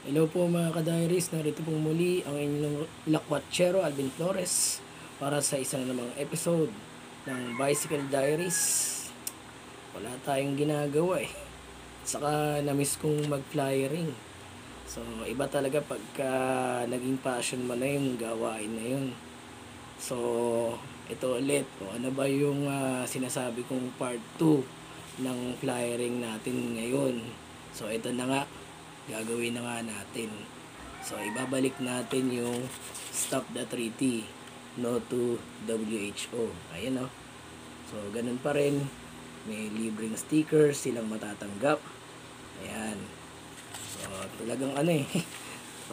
Hello po mga ka-diaries, narito pong muli ang inyong lakwatsero Alvin Flores para sa isang namang episode ng Bicycle Diaries. Wala tayong ginagawa eh. Saka namiss kong mag-flyering. So iba talaga pagka naging passion mo na yung gawain na yun. So ito ulit, ano ba yung sinasabi kong part 2 ng flyering natin ngayon. So ito na nga, gagawin na nga natin. So ibabalik natin yung Stop the Treaty, No to WHO. Ayan o. So ganun pa rin, may libreng stickers silang matatanggap. Ayan. So talagang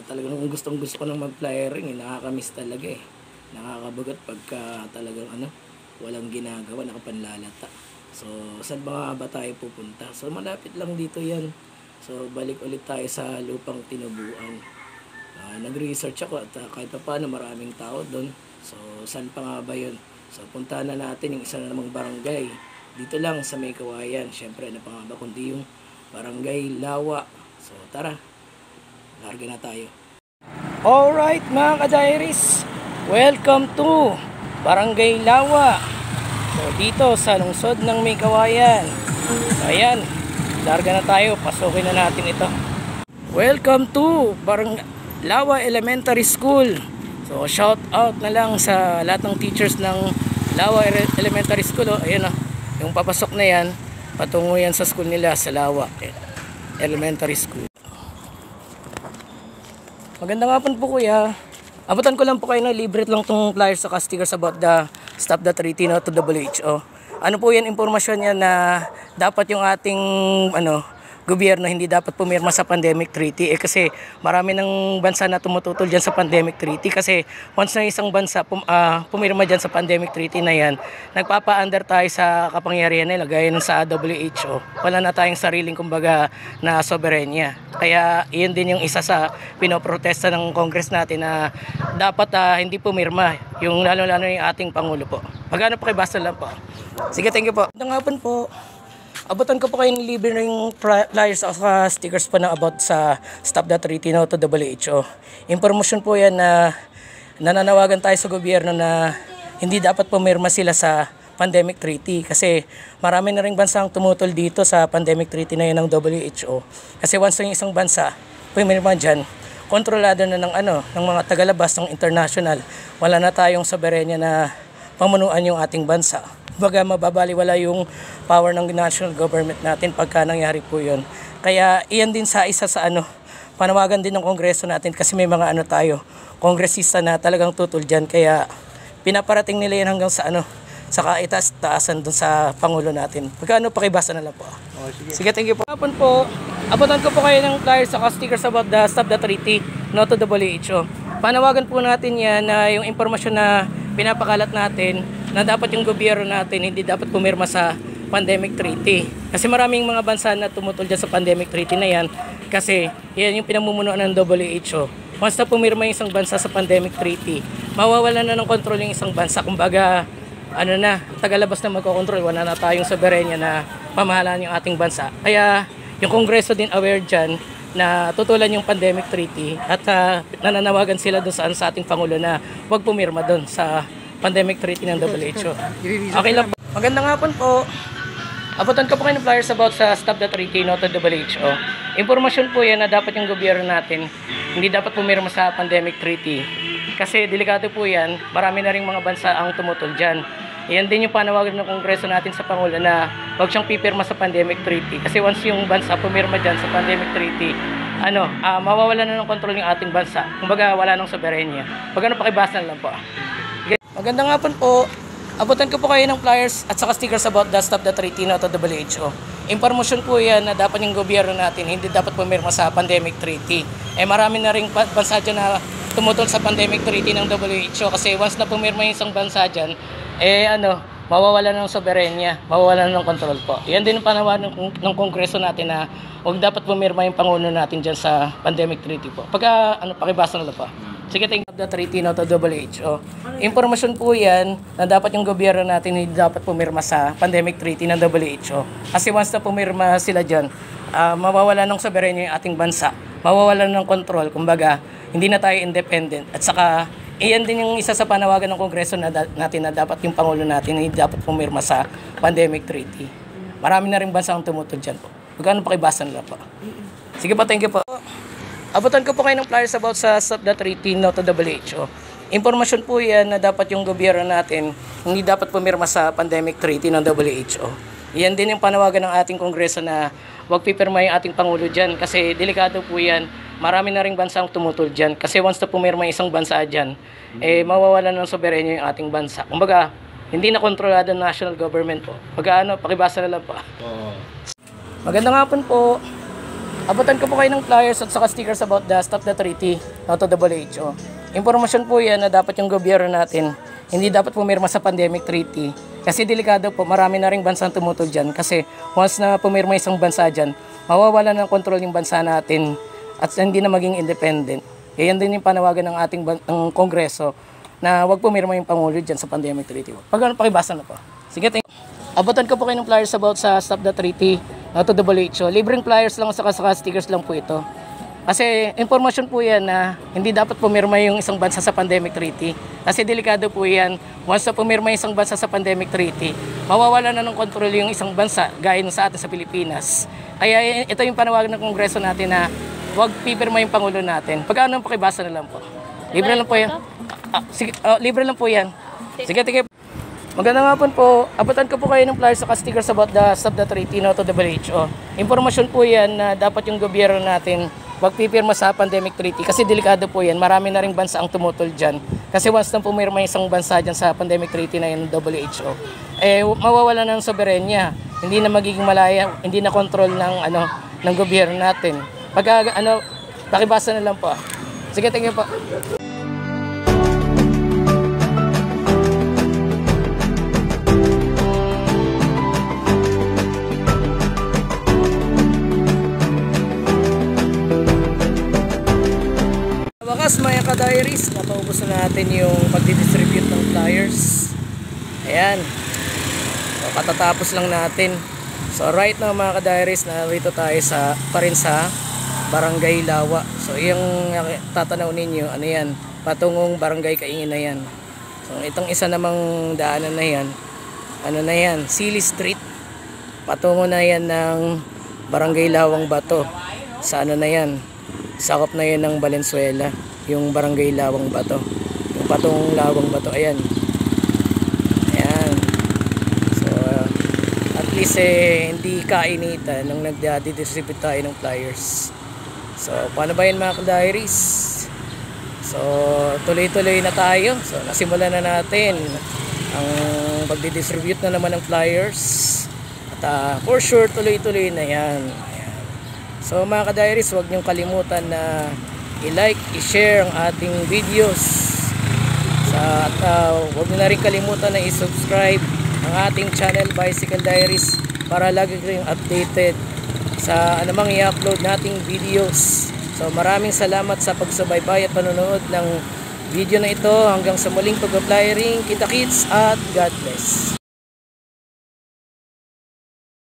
talagang gustong gusto ko ng mag-flyering, nakakamiss talaga eh. Nakakabagat pagka talagang walang ginagawa, nakapanlalata. So saan ba tayo pupunta? So malapit lang dito yan. So balik ulit tayo sa lupang tinubuan. Nag-research ako at kahit pa paano maraming tao doon. So saan pa nga ba yun? So puntahan na natin yung isa na namang barangay. Dito lang sa May Kawayan. Siyempre ano pa nga ba kundi yung Barangay Lawa. So tara, larga na tayo. Alright mga ka-diaries, welcome to Barangay Lawa. So dito sa lungsod ng May Kawayan. So ayan, larga na tayo, pasukin na natin ito. Welcome to Barangay Lawa Elementary School. So shout out na lang sa lahat ng teachers ng Lawa Elementary School. Ayan yung papasok na yan, patungo yan sa school nila sa Lawa Elementary School. Magandang hapon po kuya. Abutan ko lang po kayo na libre lang tong flyers sa stickers about the Stop the Treaty No to WHO. Ano po yan, impormasyon yan na dapat yung ating gobyerno hindi dapat pumirma sa pandemic treaty kasi marami ng bansa na tumututol diyan sa pandemic treaty kasi once na isang bansa pumirma diyan sa pandemic treaty na yan, nagpapa-under tayo sa kapangyarihan nila gaya ng sa WHO. Wala na tayong sariling kumbaga na soberenya. Kaya iyon din yung isa sa pinoprotesta ng Congress natin na dapat hindi pumirma, yung lalo-lalo yung ating Pangulo po. Magkano po kay Basta lang po. Sige, thank you po. Magandang hapon po. Abutan ko po kayo ng libre ng flyers o stickers po na about sa Stop the Treaty No to WHO. Impormasyon po yan na nananawagan tayo sa gobyerno na hindi dapat pumirma sila sa pandemic treaty kasi marami na ring bansang tumutol dito sa pandemic treaty na yun ng WHO. Kasi once yung isang bansa pumirma dyan, kontrolado na ng mga tagalabas ng international. Wala na tayong soberenya na pamunuan yung ating bansa. Baga mababaliwala yung power ng national government natin pagka nangyari po yun. Kaya iyan din sa isa sa panawagan din ng kongreso natin kasi may mga tayo, kongresista na talagang tutol dyan. Kaya pinaparating nila yan hanggang sa sa kaitaas-taasan dun sa Pangulo natin. Pagkano pakibasa na lang po. Sige, thank you po. Hapon po, abutan ko po kayo ng flyers sa stickers about the Stop the Treaty No to WHO. Panawagan po natin yan na yung impormasyon na pinapakalat natin na dapat yung gobyerno natin hindi dapat pumirma sa pandemic treaty. Kasi maraming mga bansa na tumutol dyan sa pandemic treaty na yan kasi yan yung pinamumunuan ng WHO. Once na pumirma yung isang bansa sa pandemic treaty, mawawala na ng kontrol yung isang bansa. Kumbaga, tagalabas na magkokontrol, wala na tayong soberenya na pamahalaan yung ating bansa. Kaya yung Kongreso din aware dyan na tutulan yung pandemic treaty at nananawagan sila doon sa ating Pangulo na huwag pumirma doon sa pandemic treaty ng WHO. Okay lang po. Magandang hapon po. Abutan ko po kayo ng flyers about sa Stop the Treaty No to WHO. Impormasyon po yan na dapat yung gobyerno natin hindi dapat pumirma sa pandemic treaty. Kasi delikado po yan, marami na ring mga bansa ang tumutol dyan. Yan din yung panawagan ng Kongreso natin sa Pangulo na huwag siyang pipirma sa pandemic treaty. Kasi once yung bansa pumirma dyan sa pandemic treaty, mawawala na ng kontrol yung ating bansa. Kumbaga wala nang soberenya. Pagkano pakibasa na lang po. Magandang hapon po. Abutan ko po kayo ng flyers at saka stickers about the Stop the Treaty No to WHO. Impormasyon po yan na dapat yung gobyerno natin hindi dapat pumirma sa pandemic treaty. Marami na ring bansa dyan na tumutol sa pandemic treaty ng WHO kasi once na pumirma yung isang bansa dyan, mawawala ng soberenya, mawawala ng kontrol po. Yan din ang panawagan ng Kongreso natin na huwag dapat pumirma yung Pangulo natin dyan sa pandemic treaty po. Pagka, pakibasa na lang po. Sige, tingnan the treaty no to WHO. Impormasyon po yan na dapat yung gobyerno natin hindi dapat pumirma sa pandemic treaty ng WHO. Kasi once na pumirma sila dyan, mawawala ng soberenya yung ating bansa. mawawalan ng control. Kumbaga, hindi na tayo independent. At saka, iyan din yung isa sa panawagan ng Kongreso natin na dapat yung Pangulo natin hindi dapat pumirma sa pandemic treaty. Marami na rin bansa ang tumutol dyan po. Magkano pakibasa nila po? Sige po, thank you po. Abutan ko po kayo ng flyers about sa Stop the Treaty, No to WHO. Impormasyon po yan na dapat yung gobyerno natin hindi dapat pumirma sa pandemic treaty ng WHO. Yan din yung panawagan ng ating Kongreso na huwag pipirma yung ating Pangulo dyan kasi delikado po yan. Marami na rin bansa ang tumutol dyan kasi once na pumirma isang bansa dyan, mawawalan ng soberenyo yung ating bansa. Kumbaga, hindi na kontrolado ng national government po. Pakibasa na lang po. Magandang hapon po. Abutan ko po kayo ng flyers at saka stickers about the Stop the Treaty, No to WHO. Impormasyon po yan na dapat yung gobyerno natin hindi dapat pumirma sa pandemic treaty kasi delikado po, marami na ring bansa tumutol dyan kasi once na pumirma isang bansa dyan, mawawalan ng kontrol yung bansa natin at hindi na maging independent. Yan din yung panawagan ng ating Kongreso na wag pumirma yung Pangulo dyan sa pandemic treaty. Pakibasa na po. Sige, abutan ko po kayo ng flyers about sa Stop the Treaty, No to WHO. Libreng flyers lang saka stickers lang po ito. Kasi informasyon po yan na hindi dapat pumirma yung isang bansa sa pandemic treaty. Kasi delikado po yan. Once na pumirma yung isang bansa sa pandemic treaty, mawawala na ng kontrol yung isang bansa gaya sa atin sa Pilipinas. Kaya ito yung panawagan ng Kongreso natin na huwag pipirma yung Pangulo natin. Pagkano pakibasa na lang po. Libre lang po yan. Sige, libre lang po yan. Sige. Magandang hapon po. Abutan ko po kayo ng flyers sa stickers about the Stop the Treaty, No to WHO. Impormasyon po yan na dapat yung gobyerno natin wag pipirma sa pandemic treaty kasi delikado po yan. Marami na ring bansa ang tumutol dyan. Kasi once na pumirma isang bansa dyan sa pandemic treaty na yung WHO, mawawala ng soberenya. Hindi na magiging malaya, hindi na control ng gobyerno natin. Pakibasa na lang po. Sige, thank you po. Wakas mga ka-diaries, napaubos na natin yung pagdidistribute ng flyers. Ayan. So, katatapos lang natin. So right now mga ka-diaries, narito tayo pa rin sa Barangay Lawa. So yung tatanaw ninyo, ano yan, patungong Barangay Kaingin na yan. So itong isa namang daanan na yan, ano na yan, Sili Street. Patungo na yan ng Barangay Lawang Bato. Sa ano na yan, sakop na yan ng Valenzuela, yung Barangay Lawang Bato, yung patungong Lawang Bato. Ayan, so at least hindi kainitan nung nagdidistribute tayo ng flyers. So paano ba yan mga ka-diaries? So tuloy-tuloy na tayo. So nasimulan na natin ang pagdidistribute na naman ng flyers at for sure tuloy-tuloy na yan. So mga ka-diaries, huwag niyong kalimutan na i-like, i-share ang ating videos. At huwag niyo na rin kalimutan na i-subscribe ang ating channel Bicycle Diaries para lagi kayong updated sa anumang i-upload nating videos. So maraming salamat sa pagsubaybay at panonood ng video na ito. Hanggang sa muling pag-flyering, kita-kits at God bless.